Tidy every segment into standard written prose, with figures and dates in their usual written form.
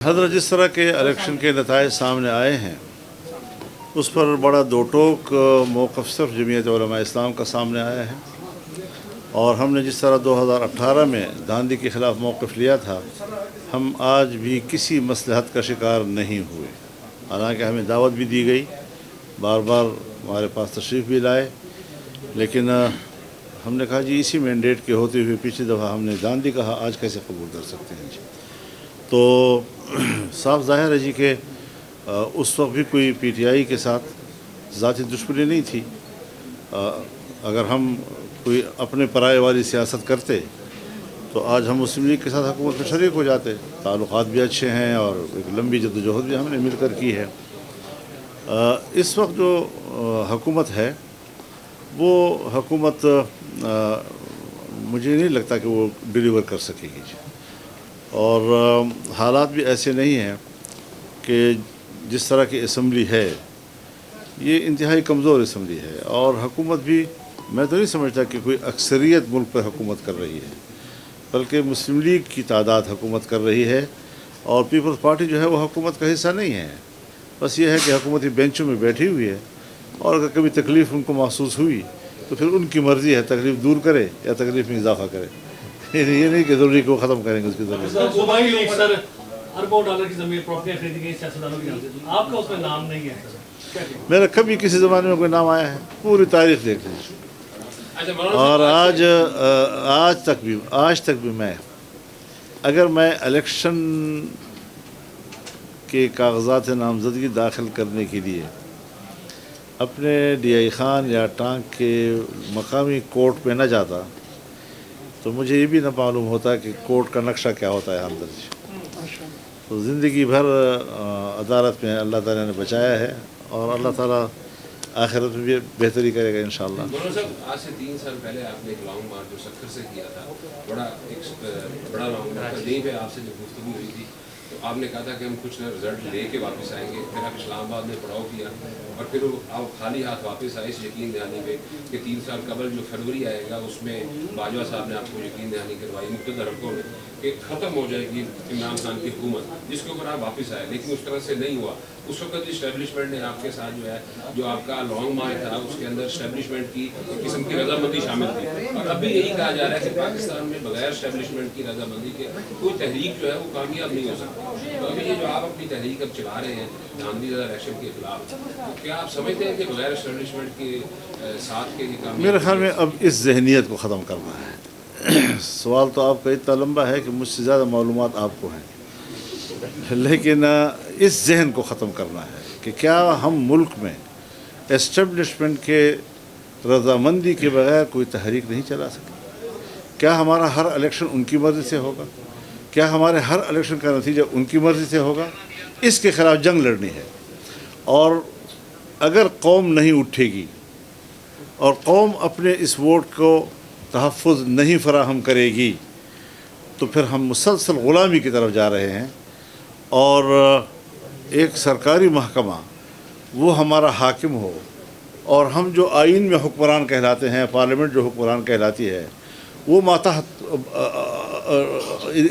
حضرت جس طرح کے الیکشن کے نتائج سامنے آئے ہیں اس پر بڑا دو ٹوک موقف صرف جمعیت علماء اسلام کا سامنے آیا ہے، اور ہم نے جس طرح 2018 میں دھاندلی کے خلاف موقف لیا تھا، ہم آج بھی کسی مصلحت کا شکار نہیں ہوئے، حالانکہ ہمیں دعوت بھی دی گئی، بار بار ہمارے پاس تشریف بھی لائے، لیکن ہم نے کہا جی اسی مینڈیٹ کے ہوتے ہوئے پچھلی دفعہ ہم نے دھاندلی کہا، آج کیسے قبول کر سکتے ہیں جی۔ تو صاف ظاہر ہے جی کہ اس وقت بھی کوئی پی ٹی آئی کے ساتھ ذاتی دشمنی نہیں تھی۔ اگر ہم کوئی اپنے پرائے والی سیاست کرتے تو آج ہم مسلم لیگ کے ساتھ حکومت میں شریک ہو جاتے، تعلقات بھی اچھے ہیں اور ایک لمبی جدوجہد بھی ہم نے مل کر کی ہے۔ اس وقت جو حکومت ہے وہ حکومت مجھے نہیں لگتا کہ وہ ڈیلیور کر سکے گی جی، اور حالات بھی ایسے نہیں ہیں کہ جس طرح کی اسمبلی ہے یہ انتہائی کمزور اسمبلی ہے، اور حکومت بھی میں تو نہیں سمجھتا کہ کوئی اکثریت ملک پر حکومت کر رہی ہے، بلکہ مسلم لیگ کی تعداد حکومت کر رہی ہے، اور پیپلز پارٹی جو ہے وہ حکومت کا حصہ نہیں ہے۔ بس یہ ہے کہ حکومتی بینچوں میں بیٹھی ہوئی ہے، اور اگر کبھی تکلیف ان کو محسوس ہوئی تو پھر ان کی مرضی ہے تکلیف دور کرے یا تکلیف میں اضافہ کرے، یہ نہیں کہ ضروری کو ختم کریں گے اس کی ضرورت۔ اربوں ڈالر کی زمین پراپرٹیاں خریدی گئی سیاستدانوں کی نام سے، آپ کا اس میں نام نہیں ہے؟ میرا کبھی کسی زمانے میں کوئی نام آیا ہے؟ پوری تاریخ دیکھ لیجیے، اور آج تک بھی میں اگر میں الیکشن کے کاغذات نامزدگی داخل کرنے کے لیے اپنے ڈی آئی خان یا ٹانک کے مقامی کورٹ پہ نہ جاتا تو مجھے یہ بھی نہ معلوم ہوتا کہ کورٹ کا نقشہ کیا ہوتا ہے اندر جی۔ تو زندگی بھر عدالت میں اللہ تعالیٰ نے بچایا ہے، اور اللہ تعالیٰ آخرت میں بھی بہتری کرے گا انشاءاللہ۔ مولانا صاحب، آج سے 3 سال پہلے آپ نے ایک لانگ مارچ جو سکر سے کیا تھا، بڑا لانگ مارچ، یہیں پہ آپ سے جو گفتگو ہوئی تھی تو آپ نے کہا تھا کہ ہم کچھ نہ رزلٹ لے کے واپس آئیں گے، پھر آپ اسلام آباد میں پڑاؤ کیا، اور پھر آپ خالی ہاتھ واپس آئے اس یقین دہانی پہ کہ 3 سال قبل جو فروری آئے گا اس میں باجوہ صاحب نے آپ کو یقین دہانی کروائی مقتدر حلقوں میں کہ ختم ہو جائے گی عمران خان کی حکومت، جس کے اوپر آپ واپس آئے، لیکن اس طرح سے نہیں ہوا۔ اس وقت اسٹیبلشمنٹ نے آپ کے ساتھ جو ہے جو آپ کا لانگ مارچ تھا اس کے اندر اسٹیبلشمنٹ کی ایک قسم کی رضامندی شامل تھی، اور ابھی یہی کہا جا رہا ہے کہ پاکستان میں بغیر اسٹیبلشمنٹ کی رضامندی کے کوئی تحریک جو ہے وہ کامیاب نہیں ہو سکتی۔ تو ابھی یہ جو آپ اپنی تحریک اب چلا رہے ہیں دھاندلی الیکشن کے خلاف، تو کیا آپ سمجھتے ہیں کہ بغیر اسٹیبلشمنٹ کے ساتھ کے میرے خیال میں اب اس ذہنیت کو ختم کرنا ہے۔ سوال تو آپ کا اتنا لمبا ہے کہ مجھ سے زیادہ معلومات آپ کو ہیں، لیکن اس ذہن کو ختم کرنا ہے کہ کیا ہم ملک میں اسٹیبلشمنٹ کے رضامندی کے بغیر کوئی تحریک نہیں چلا سکتے؟ کیا ہمارا ہر الیکشن ان کی مرضی سے ہوگا؟ کیا ہمارے ہر الیکشن کا نتیجہ ان کی مرضی سے ہوگا؟ اس کے خلاف جنگ لڑنی ہے، اور اگر قوم نہیں اٹھے گی اور قوم اپنے اس ووٹ کو تحفظ نہیں فراہم کرے گی تو پھر ہم مسلسل غلامی کی طرف جا رہے ہیں، اور ایک سرکاری محکمہ وہ ہمارا حاکم ہو، اور ہم جو آئین میں حکمران کہلاتے ہیں، پارلیمنٹ جو حکمران کہلاتی ہے، وہ ماتحت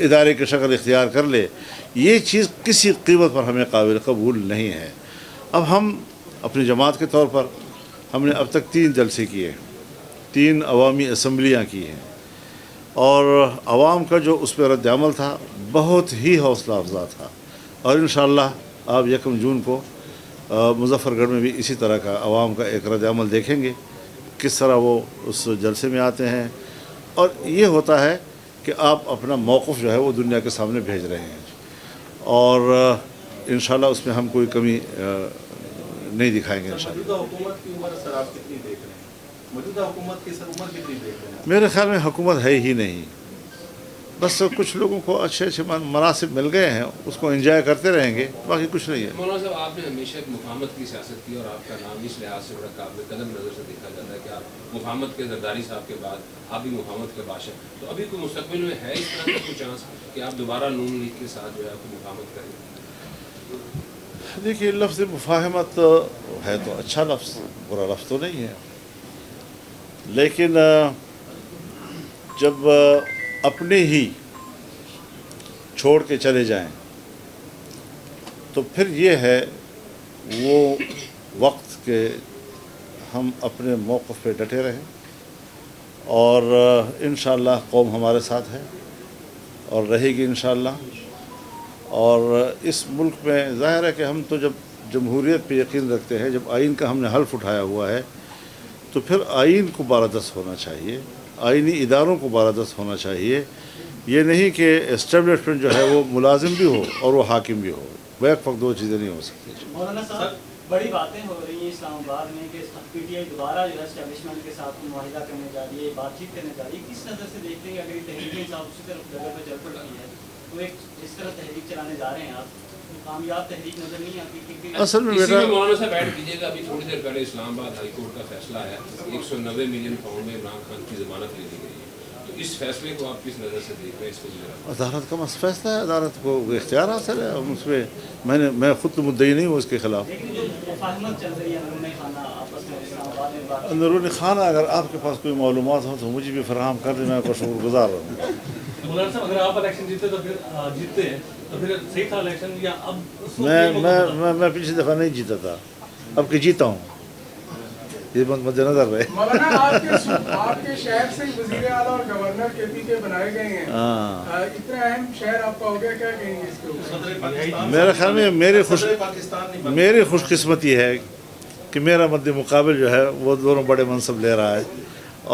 ادارے کی شکل اختیار کر لے، یہ چیز کسی قیمت پر ہمیں قابل قبول نہیں ہے۔ اب ہم اپنی جماعت کے طور پر ہم نے اب تک 3 جلسے کیے، 3 عوامی اسمبلیاں کی ہیں، اور عوام کا جو اس پہ رد عمل تھا بہت ہی حوصلہ افزا تھا، اور انشاءاللہ آپ 1 جون کو مظفر گڑھ میں بھی اسی طرح کا عوام کا ایک رد عمل دیکھیں گے، کس طرح وہ اس جلسے میں آتے ہیں، اور یہ ہوتا ہے کہ آپ اپنا موقف جو ہے وہ دنیا کے سامنے بھیج رہے ہیں، اور انشاءاللہ اس میں ہم کوئی کمی نہیں دکھائیں گے انشاءاللہ۔ موجودہ حکومت کی عمر سر آپ کتنی دیکھ رہے ہیں؟ موجودہ حکومت کی سر عمر کتنی دیکھ رہے ہیں؟ میرے خیال میں حکومت ہے ہی نہیں، بس کچھ لوگوں کو اچھے مناسب مل گئے ہیں، اس کو انجوائے کرتے رہیں گے، باقی کچھ نہیں ہے۔ مولانا صاحب، آپ نے ہمیشہ مفاہمت کی سیاست کی، اور آپ کا نام اس لحاظ سے بڑا قابل قدر نظر سے دیکھا جاتا ہے کہ آپ مفاہمت کے زرداری صاحب کے بعد آپ بھی مفاہمت کے بادشاہ، تو ابھی کوئی مستقبل میں ہے اس طرح کا کوئی چانس کہ آپ دوبارہ نون لیگ کے ساتھ جو ہے آپ کو مفاہمت کریں؟ دیکھیے، لفظ مفاہمت ہے تو اچھا لفظ، برا لفظ تو نہیں ہے، لیکن جب اپنے ہی چھوڑ کے چلے جائیں تو پھر یہ ہے وہ وقت کہ ہم اپنے موقف پہ ڈٹے رہیں اور انشاءاللہ قوم ہمارے ساتھ ہے اور رہے گی انشاءاللہ. اور اس ملک میں ظاہر ہے کہ ہم تو جب جمہوریت پہ یقین رکھتے ہیں، جب آئین کا ہم نے حلف اٹھایا ہوا ہے تو پھر آئین کو بالادست ہونا چاہیے، آئینی اداروں کو بالادست ہونا چاہیے. یہ نہیں کہ اسٹیبلشمنٹ جو ہے وہ ملازم بھی ہو اور وہ حاکم بھی ہو، بیک وقت دو چیزیں نہیں ہو سکتی. مولانا صاحب بڑی باتیں ہو رہی ہیں اسلام آباد میں کہ پی ٹی آئی دوبارہ جو ہے اسٹیبلشمنٹ کے ساتھ معاہدہ کرنے جا رہی ہے، بات چیت کرنے جا رہی ہے. کس نظر سے دیکھتے ہیں کہ اگر یہ تحریک صاحب اسی طرف جگہ پہ چل پڑ رہی ہے تو ایک اس طرح تحریک چلانے جا رہے ہیں آپ، کامیاب تحریک نظر نہیں آتی؟ کیونکہ اصل میں اسی بیٹا میں مولانا صاحب ایڈ کیجیے گا، ابھی تھوڑی دیر پہلے اسلام آباد ہائی کورٹ کا فیصلہ ہے، 190 ملین پاؤنڈ میں عمران خان کی ضمانت لے لی گئی ہے. تو اس فیصلے کو آپ کس نظر سے دیکھ رہے ہیں؟ اس کو عدالت کا فیصلہ ہے، عدالت کو اختیار حاصل ہے. اس پہ میں خود تو مدعی نہیں ہوں اس کے خلاف. لیکن جو مفاہمت چل رہی ہے اندرونی خانہ آپس میں اسلام آباد میں بات، اندرونی خانہ اگر آپ کے پاس کوئی معلومات ہو تو مجھے بھی فراہم کر دیں، میں کو شکر گزار رہوں. مولانا صاحب اگر آپ الیکشن جیتے تو پھر صحیح تھا الیکشن یا اب اس وقت میں پچھلی دفعہ نہیں جیتا تھا، اب کہ جیتا ہوں، یہ مد نظر رہے. مولانا آپ کے شہر سے وزیر اعلیٰ اور گورنر کے پی کے بنائے گئے ہیں، اتنا اہم شہر آپ کا ہو گیا، کیا کہیں گے اس کے اوپر؟ صدر پاکستان میرے خیال میں پاکستان میری خوش قسمتی ہے کہ میرا مد مقابل جو ہے وہ دونوں بڑے منصب لے رہا ہے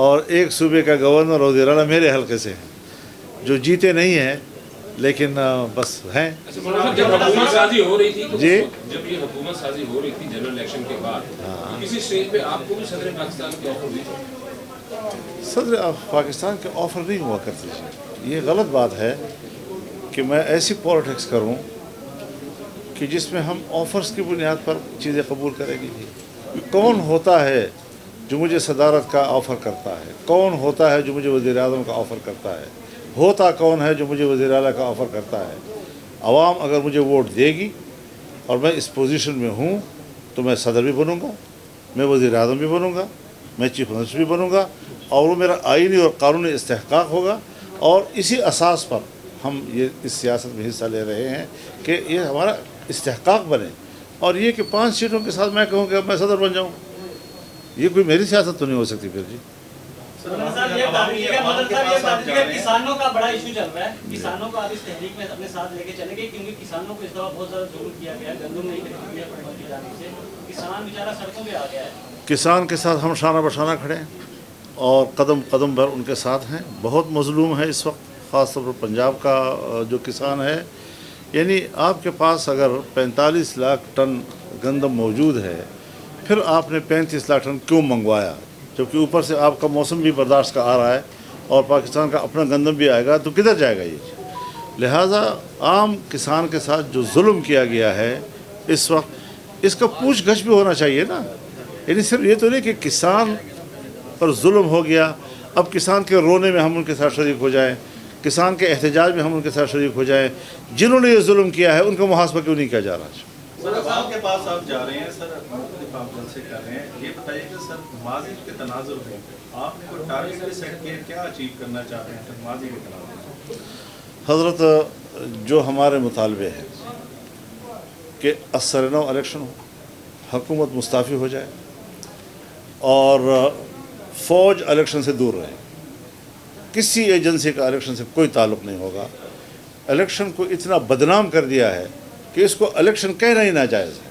اور ایک صوبے کا گورنر اور وزیر اعلیٰ میرے حلقے سے ہیں، جو جیتے نہیں ہیں لیکن بس ہیں. جب حکومت سازی ہو رہی تھی تو جی جب یہ حکومت سازی ہو رہی تھی جنرل الیکشن کے بعد کسی اسٹیج پہ آپ کو بھی صدر پاکستان کی آفر ہوئی تھی؟ صدر پاکستان کے آفر نہیں ہوا کرتے تھے. یہ غلط بات ہے کہ میں ایسی پالیٹکس کروں کہ جس میں ہم آفرز کی بنیاد پر چیزیں قبول کریں گے. کون ہوتا ہے جو مجھے صدارت کا آفر کرتا ہے؟ کون ہوتا ہے جو مجھے وزیر اعظم کا آفر کرتا ہے؟ ہوتا کون ہے جو مجھے وزیر اعلیٰ کا آفر کرتا ہے؟ عوام اگر مجھے ووٹ دے گی اور میں اس پوزیشن میں ہوں تو میں صدر بھی بنوں گا، میں وزیر اعظم بھی بنوں گا، میں چیف منسٹر بھی بنوں گا اور وہ میرا آئینی اور قانونی استحقاق ہوگا. اور اسی اساس پر ہم یہ اس سیاست میں حصہ لے رہے ہیں کہ یہ ہمارا استحقاق بنے. اور یہ کہ 5 سیٹوں کے ساتھ میں کہوں کہ اب میں صدر بن جاؤں، یہ کوئی میری سیاست تو نہیں ہو سکتی. پھر جی مولانا صاحب یہ تحریک ہے، مدد صاحب یہ تحریک ہے، کسانوں کا بڑا ایشو چل رہا ہے، کسانوں کو آپ اس تحریک میں اپنے ساتھ لے کے چلیں گے کیونکہ کسانوں کو اس دفعہ بہت زیادہ ظلم کیا گیا ہے، گندم نہیں خریدی ہے حکومت کی جانب سے، کسان بیچارہ سڑکوں پہ آ گیا ہے. کسان کے ساتھ ہم شانہ بشانہ کھڑے ہیں اور قدم قدم بھر ان کے ساتھ ہیں. بہت مظلوم ہے اس وقت، خاص طور پر پنجاب کا جو کسان ہے. یعنی آپ کے پاس اگر 45 لاکھ ٹن گندم موجود ہے، پھر آپ نے 35 لاکھ ٹن کیوں منگوایا؟ جبکہ اوپر سے آپ کا موسم بھی برداشت کا آ رہا ہے اور پاکستان کا اپنا گندم بھی آئے گا، تو کدھر جائے گا یہ؟ لہٰذا عام کسان کے ساتھ جو ظلم کیا گیا ہے اس وقت، اس کا پوچھ گچھ بھی ہونا چاہیے نا. یعنی صرف یہ تو نہیں کہ کسان پر ظلم ہو گیا، اب کسان کے رونے میں ہم ان کے ساتھ شریک ہو جائیں، کسان کے احتجاج میں ہم ان کے ساتھ شریک ہو جائیں. جنہوں نے یہ ظلم کیا ہے ان کا محاسبہ کیوں نہیں کیا جا رہا؟ سر عوام کے پاس آپ جا رہے ہیں، سر مختلف آپ جلسے کر رہے ہیں، یہ بتائیے کہ سر ماضی کے تناظر میں آپ نے کوئی ٹارگیٹ بھی سیٹ کیا، کیا اچیو کرنا چاہ رہے ہیں سر ماضی کے تناظر؟ حضرت جو ہمارے مطالبے ہیں کہ اثر نو الیکشن ہو، حکومت مستعفی ہو جائے اور فوج الیکشن سے دور رہے. کسی ایجنسی کا الیکشن سے کوئی تعلق نہیں ہوگا. الیکشن کو اتنا بدنام کر دیا ہے کہ اس کو الیکشن کہنا ہی ناجائز ہے.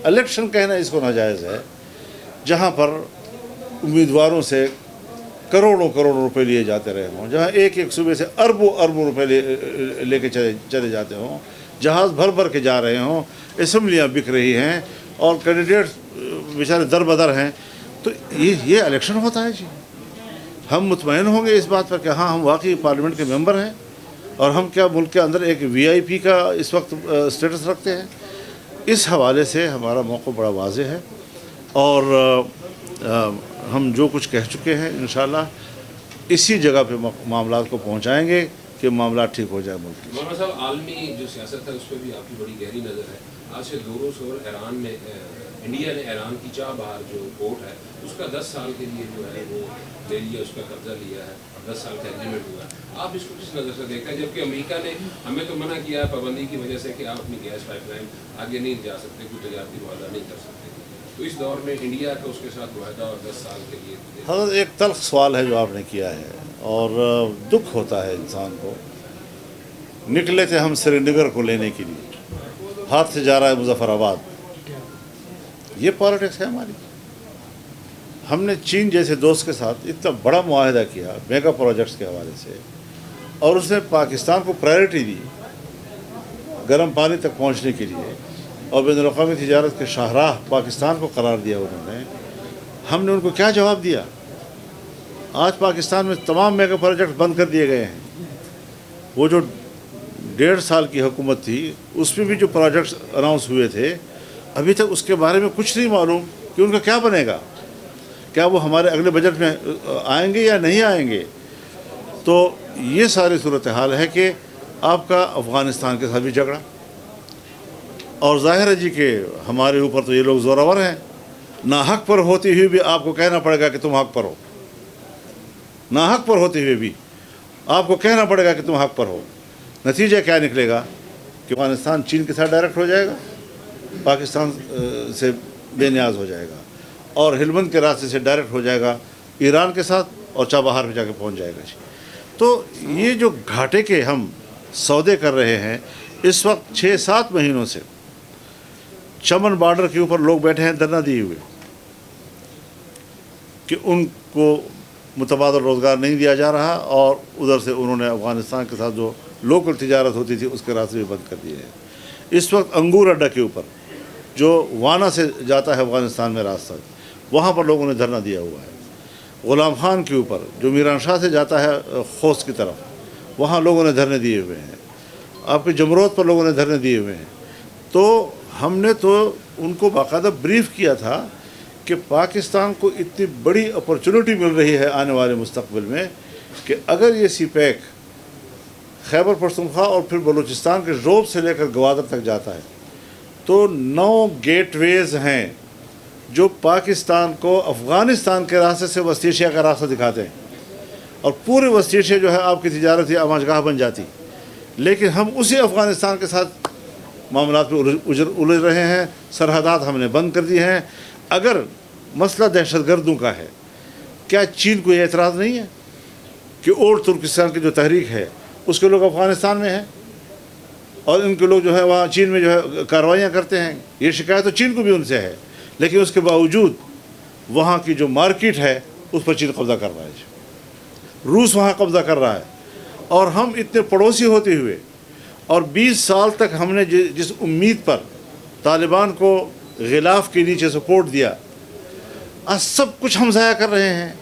الیکشن کہنا اس کو ناجائز ہے جہاں پر امیدواروں سے کروڑوں روپے لیے جاتے رہے ہوں، جہاں ایک صوبے سے اربوں روپے لے کے چلے جاتے ہوں، جہاز بھر کے جا رہے ہوں، اسمبلیاں بک رہی ہیں اور کینڈیڈیٹ بیچارے در بدر ہیں. تو یہ الیکشن ہوتا ہے جی. ہم مطمئن ہوں گے اس بات پر کہ ہاں ہم واقعی پارلیمنٹ کے ممبر ہیں اور ہم کیا ملک کے اندر ایک VIP کا اس وقت اسٹیٹس رکھتے ہیں. اس حوالے سے ہمارا موقع بڑا واضح ہے اور ہم جو کچھ کہہ چکے ہیں انشاءاللہ اسی جگہ پہ معاملات کو پہنچائیں گے کہ معاملات ٹھیک ہو جائے ملک کی۔ مولانا صاحب عالمی جو سیاست ہے اس پہ بھی آپ کی بڑی گہری نظر ہے۔ آج سے 2 روز اور ایران میں انڈیا نے ایران کی چاہ بہار جو پورٹ ہے اس کا 10 سال کے لیے جو ہے وہ لے لیا، اس کا قبضہ لیا ہے اور 10 سال کا ایگریمنٹ ہوا ہے۔ آپ اس کو کس نظر سے دیکھتے ہیں؟ جبکہ امریکہ نے ہمیں تو منع کیا ہے پابندی کی وجہ سے کہ آپ اپنی گیس پائپ لائن آگے نہیں جا سکتے، کوئی تجارتی معاہدہ نہیں کر سکتے، تو اس دور میں انڈیا کا اس کے ساتھ معاہدہ اور 10 سال کے لیے حضرت ایک تلخ سوال ہے جو آپ نے کیا ہے اور دکھ ہوتا ہے انسان کو۔ نکلے تھے ہم سری نگر کو لینے کے لیے، ہاتھ سے جا رہا ہے مظفر آباد۔ یہ پالیٹکس ہے ہماری۔ ہم نے چین جیسے دوست کے ساتھ اتنا بڑا معاہدہ کیا میگا پروجیکٹس کے حوالے سے، اور اس نے پاکستان کو پرائرٹی دی گرم پانی تک پہنچنے کے لیے، اور بین الاقوامی تجارت کے شاہراہ پاکستان کو قرار دیا انہوں نے۔ ہم نے ان کو کیا جواب دیا؟ آج پاکستان میں تمام میگا پروجیکٹ بند کر دیے گئے ہیں۔ وہ جو 1.5 سال کی حکومت تھی اس میں بھی جو پروجیکٹس اناؤنس ہوئے تھے ابھی تک اس کے بارے میں کچھ نہیں معلوم کہ ان کا کیا بنے گا، کیا وہ ہمارے اگلے بجٹ میں آئیں گے یا نہیں آئیں گے۔ تو یہ ساری صورتحال ہے کہ آپ کا افغانستان کے ساتھ بھی جھگڑا، اور ظاہر ہے جی کہ ہمارے اوپر تو یہ لوگ زورور ہیں، ناحق پر ہوتے ہوئے بھی آپ کو کہنا پڑے گا کہ تم حق پر ہو، ناحق پر ہوتے ہوئے بھی آپ کو کہنا پڑے گا کہ تم حق پر ہو۔ نتیجہ کیا نکلے گا کہ افغانستان چین کے ساتھ ڈائریکٹ ہو جائے گا، پاکستان سے بے نیاز ہو جائے گا، اور ہلمند کے راستے سے ڈائریکٹ ہو جائے گا ایران کے ساتھ، اور چابہار میں جا کے پہنچ جائے گا جی۔ تو یہ جو گھاٹے کے ہم سودے کر رہے ہیں اس وقت 6-7 مہینوں سے چمن بارڈر کے اوپر لوگ بیٹھے ہیں دھرنا دیے ہوئے کہ ان کو متبادل روزگار نہیں دیا جا رہا، اور ادھر سے انہوں نے افغانستان کے ساتھ جو لوکل تجارت ہوتی تھی اس کے راستے بھی بند کر دیے ہیں۔ اس وقت انگور اڈا کے اوپر جو وانا سے جاتا ہے افغانستان میں راستہ، وہاں پر لوگوں نے دھرنا دیا ہوا ہے۔ غلام خان کے اوپر جو میران شاہ سے جاتا ہے خوست کی طرف، وہاں لوگوں نے دھرنے دیے ہوئے ہیں۔ آپ کے جمرود پر لوگوں نے دھرنے دیے ہوئے ہیں۔ تو ہم نے تو ان کو باقاعدہ بریف کیا تھا کہ پاکستان کو اتنی بڑی اپرچونٹی مل رہی ہے آنے والے مستقبل میں کہ اگر یہ سی پیک خیبر پختونخوا اور پھر بلوچستان کے روب سے لے کر گوادر تک جاتا ہے تو 9 گیٹ ویز ہیں جو پاکستان کو افغانستان کے راستے سے وسط ایشیا کا راستہ دکھاتے ہیں، اور پورے وسط ایشیا جو ہے آپ کی تجارتی آماجگاہ بن جاتی۔ لیکن ہم اسی افغانستان کے ساتھ معاملات میں الجھ رہے ہیں، سرحدات ہم نے بند کر دی ہیں۔ اگر مسئلہ دہشت گردوں کا ہے، کیا چین کو یہ اعتراض نہیں ہے کہ اولڈ ترکستان کی جو تحریک ہے اس کے لوگ افغانستان میں ہیں، اور ان کے لوگ جو ہے وہاں چین میں جو ہے کارروائیاں کرتے ہیں؟ یہ شکایت تو چین کو بھی ان سے ہے، لیکن اس کے باوجود وہاں کی جو مارکیٹ ہے اس پر چین قبضہ کر رہا ہے، روس وہاں قبضہ کر رہا ہے۔ اور ہم اتنے پڑوسی ہوتے ہوئے، اور 20 سال تک ہم نے جس امید پر طالبان کو غلاف کے نیچے سپورٹ دیا، آج سب کچھ ہم ضائع کر رہے ہیں۔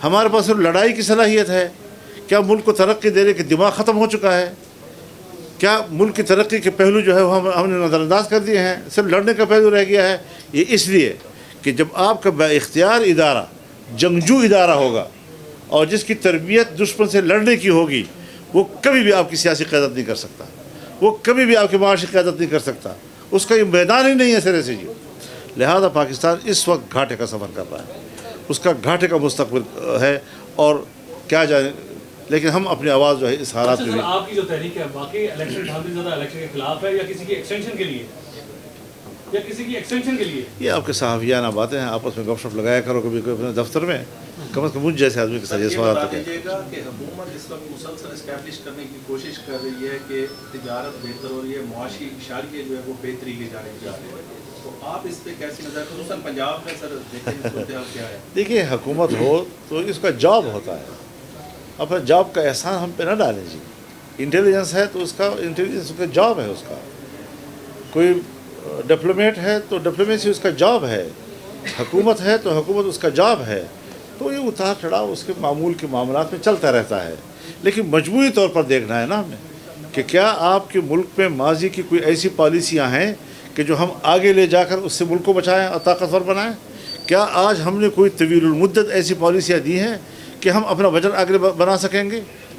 ہمارے پاس صرف لڑائی کی صلاحیت ہے؟ کیا ملک کو ترقی دینے کے دماغ ختم ہو چکا ہے؟ کیا ملک کی ترقی کے پہلو جو ہے وہ ہم نے نظر انداز کر دیے ہیں؟ صرف لڑنے کا پہلو رہ گیا ہے۔ یہ اس لیے کہ جب آپ کا با اختیار ادارہ جنگجو ادارہ ہوگا اور جس کی تربیت دشمن سے لڑنے کی ہوگی، وہ کبھی بھی آپ کی سیاسی قیادت نہیں کر سکتا، وہ کبھی بھی آپ کی معاشی قیادت نہیں کر سکتا، اس کا یہ میدان ہی نہیں ہے سرے سے جی۔ لہذا پاکستان اس وقت گھاٹے کا سفر کر رہا ہے، اس کا گھاٹے کا مستقبل ہے، اور کیا جائے، لیکن ہم اپنی آواز جو ہے اس حالات میں بھی۔ آپ کی جو تحریک ہے باقی الیکشن زیادہ الیکشن کے خلاف ہے یا کسی کی ایکسٹینشن کے لیے، یا کسی کی ایکسٹینشن کے لیے؟ یہ آپ کے صحافیانہ باتیں ہیں، آپس میں گپ شپ لگایا کرو کبھی کبھی اپنے دفتر میں، کم از کم مجھ جیسے آدمی کے ساتھ یہ سوالات بتا دیجیے گا کہ حکومت اس وقت مسلسل اسٹیبلش کرنے کی کوشش کر رہی ہے کہ تجارت بہتر ہو رہی ہے، معاشی اشاریے جو ہے وہ بہتری کی جانب جا رہے ہیں، تو آپ اس پہ کیسی نظر، خصوصاً پنجاب میں سر دیکھیں صورتحال کیا ہے؟ دیکھیے حکومت ہو تو اس کا جاب ہوتا ہے، اپنا جاب کا احسان ہم پہ نہ ڈالیں جی۔ انٹیلیجنس ہے تو اس کا انٹیلیجنس کا جاب ہے، اس کا کوئی ڈپلومیٹ ہے تو ڈپلومیسی اس کا جاب ہے، حکومت ہے تو حکومت اس کا جاب ہے۔ تو یہ اتار چڑھاؤ اس کے معمول کے معاملات میں چلتا رہتا ہے، لیکن مجموعی طور پر دیکھنا ہے نا ہمیں کہ کیا آپ کے ملک میں ماضی کی کوئی ایسی پالیسیاں ہیں کہ جو ہم آگے لے جا کر اس سے ملک کو بچائیں اور طاقتور بنائیں؟ کیا آج ہم نے کوئی طویل المدت ایسی پالیسیاں دی ہیں کہ ہم اپنا بجٹ آگے بنا سکیں گے؟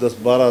10, 12,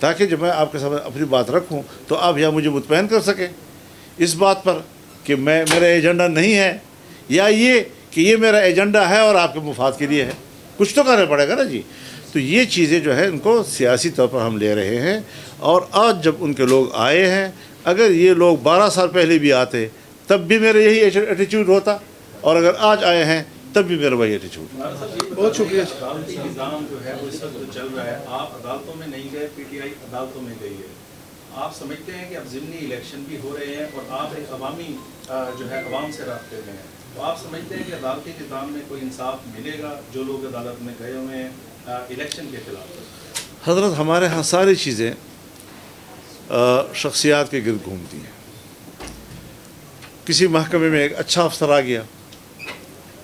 تاکہ جب میں آپ کے سامنے اپنی بات رکھوں تو آپ یہاں مجھے مطمئن کر سکیں اس بات پر کہ میرا ایجنڈا نہیں ہے، یا یہ کہ یہ میرا ایجنڈا ہے اور آپ کے مفاد کے لیے ہے، کچھ تو کرنا پڑے گا نا جی۔ تو یہ چیزیں جو ہے ان کو سیاسی طور پر ہم لے رہے ہیں، اور آج جب ان کے لوگ آئے ہیں، اگر یہ لوگ 12 سال پہلے بھی آتے تب بھی میرا یہی ایٹیچیوڈ ہوتا، اور اگر آج آئے ہیں تب بھی میرا وہی ایٹیچیوڈ۔ بہت شکریہ۔ عدالتی نظام جو ہے وہ اس وقت چل رہا ہے، آپ عدالتوں میں نہیں گئے، پی ٹی آئی عدالتوں میں گئی ہے، آپ سمجھتے ہیں کہ اب ضمنی الیکشن بھی ہو رہے ہیں اور آپ ایک عوامی جو ہے عوام سے رابطے میں ہیں، تو آپ سمجھتے ہیں کہ عدالتی نظام میں کوئی انصاف ملے گا جو لوگ عدالت میں گئے ہوئے ہیں الیکشن کے خلاف؟ حضرت ہمارے ہاں ساری چیزیں شخصیات کے گرد گھومتی ہیں۔ کسی محکمے میں ایک اچھا افسر آ گیا،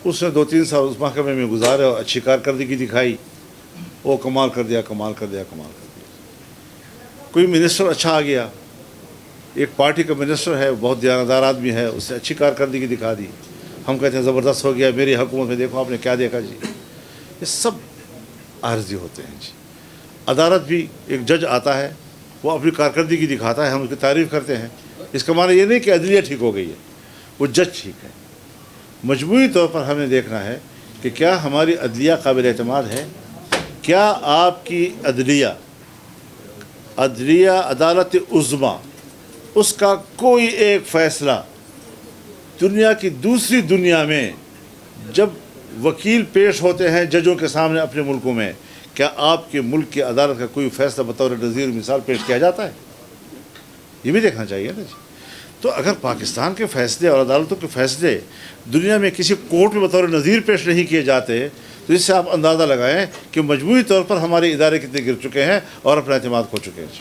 اس نے 2-3 سال اس محکمے میں گزارے اور اچھی کارکردگی دکھائی، وہ کمال کر دیا، کمال کر دیا، کمال کر دیا۔ کوئی منسٹر اچھا آ گیا، ایک پارٹی کا منسٹر ہے، بہت دیانتدار آدمی ہے، اس نے اچھی کارکردگی دکھا دی، ہم کہتے ہیں زبردست ہو گیا، میری حکومت میں دیکھو آپ نے کیا دیکھا جی۔ یہ سب عارضی ہوتے ہیں جی۔ عدالت بھی ایک جج آتا ہے، وہ اپنی کارکردگی دکھاتا ہے، ہم اس کی تعریف کرتے ہیں، اس کا معنی یہ نہیں کہ عدلیہ ٹھیک ہو گئی ہے، وہ جج ٹھیک ہے۔ مجموعی طور پر ہمیں دیکھنا ہے کہ کیا ہماری عدلیہ قابل اعتماد ہے، کیا آپ کی عدلیہ عدالت عظمیٰ، اس کا کوئی ایک فیصلہ دنیا کی دوسری دنیا میں جب وکیل پیش ہوتے ہیں ججوں کے سامنے اپنے ملکوں میں، کیا آپ کے ملک کی عدالت کا کوئی فیصلہ بطور نظیر مثال پیش کیا جاتا ہے؟ یہ بھی دیکھنا چاہیے نا جی۔ تو اگر پاکستان کے فیصلے اور عدالتوں کے فیصلے دنیا میں کسی کورٹ میں بطور نظیر پیش نہیں کیے جاتے تو اس سے آپ اندازہ لگائیں کہ مجموعی طور پر ہمارے ادارے کتنے گر چکے ہیں اور اپنا اعتماد کھو چکے ہیں۔